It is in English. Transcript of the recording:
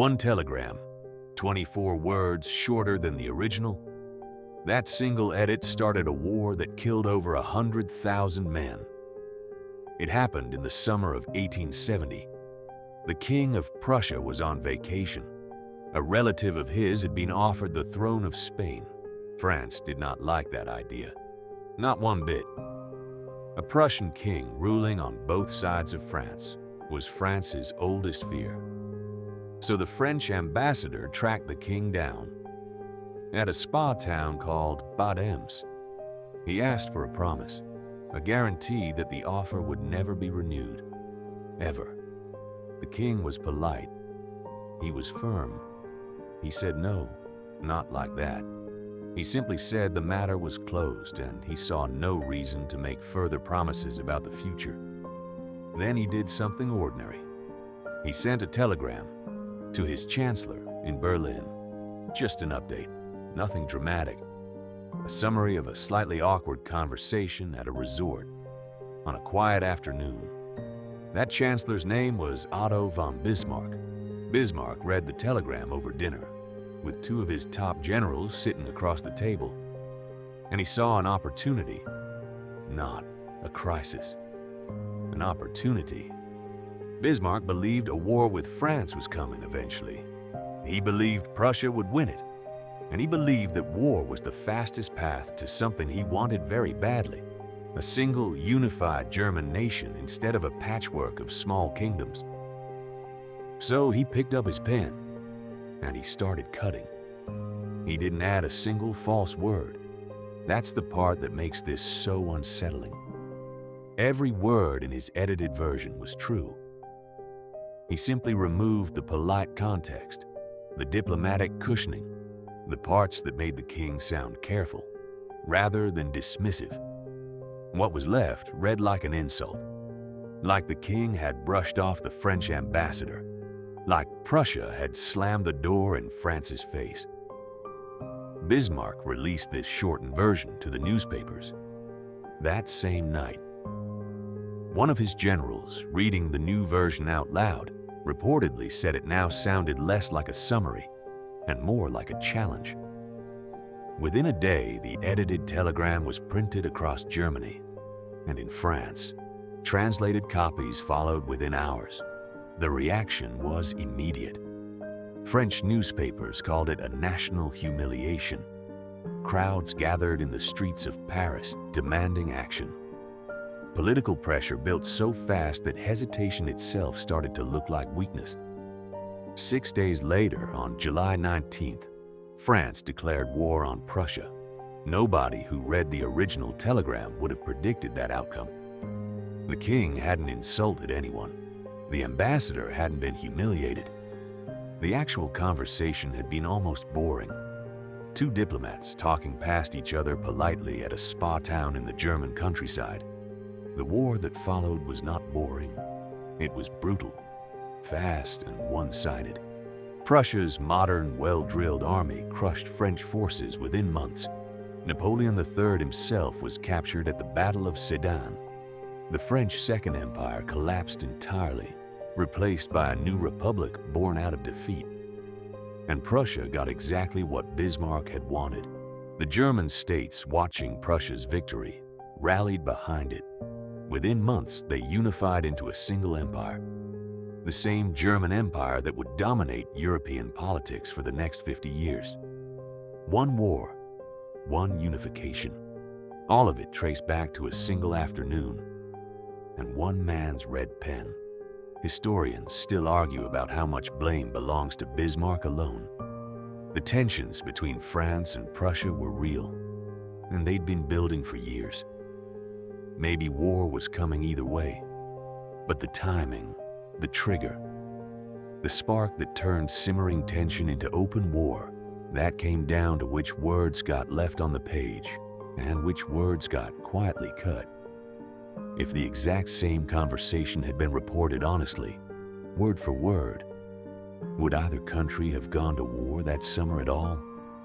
One telegram, 24 words shorter than the original. That single edit started a war that killed over 100,000 men. It happened in the summer of 1870. The King of Prussia was on vacation. A relative of his had been offered the throne of Spain. France did not like that idea. Not one bit. A Prussian king ruling on both sides of France was France's oldest fear. So the French ambassador tracked the king down at a spa town called Bad Ems. He asked for a promise, a guarantee that the offer would never be renewed, ever. The king was polite. He was firm. He said no, not like that. He simply said the matter was closed and he saw no reason to make further promises about the future. Then he did something ordinary. He sent a telegram to his chancellor in Berlin. Just an update, nothing dramatic. A summary of a slightly awkward conversation at a resort on a quiet afternoon. That chancellor's name was Otto von Bismarck. Bismarck read the telegram over dinner, with two of his top generals sitting across the table. And he saw an opportunity, not a crisis. An opportunity. Bismarck believed a war with France was coming eventually. He believed Prussia would win it. And he believed that war was the fastest path to something he wanted very badly. A single, unified German nation instead of a patchwork of small kingdoms. So he picked up his pen and he started cutting. He didn't add a single false word. That's the part that makes this so unsettling. Every word in his edited version was true. He simply removed the polite context, the diplomatic cushioning, the parts that made the king sound careful, rather than dismissive. What was left read like an insult, like the king had brushed off the French ambassador, like Prussia had slammed the door in France's face. Bismarck released this shortened version to the newspapers that same night. One of his generals, reading the new version out loud, reportedly said it now sounded less like a summary and more like a challenge. Within a day, the edited telegram was printed across Germany and in France. Translated copies followed within hours. The reaction was immediate. French newspapers called it a national humiliation. Crowds gathered in the streets of Paris demanding action. Political pressure built so fast that hesitation itself started to look like weakness. 6 days later, on July 19th, France declared war on Prussia. Nobody who read the original telegram would have predicted that outcome. The king hadn't insulted anyone. The ambassador hadn't been humiliated. The actual conversation had been almost boring. Two diplomats talking past each other politely at a spa town in the German countryside. The war that followed was not boring. It was brutal, fast, and one-sided. Prussia's modern, well-drilled army crushed French forces within months. Napoleon III himself was captured at the Battle of Sedan. The French Second Empire collapsed entirely, replaced by a new republic born out of defeat. And Prussia got exactly what Bismarck had wanted. The German states, watching Prussia's victory, rallied behind it. Within months, they unified into a single empire. The same German empire that would dominate European politics for the next 50 years. One war, one unification. All of it traced back to a single afternoon and one man's red pen. Historians still argue about how much blame belongs to Bismarck alone. The tensions between France and Prussia were real, and they'd been building for years. Maybe war was coming either way, but the timing, the trigger, the spark that turned simmering tension into open war, that came down to which words got left on the page and which words got quietly cut. If the exact same conversation had been reported honestly, word for word, would either country have gone to war that summer at all?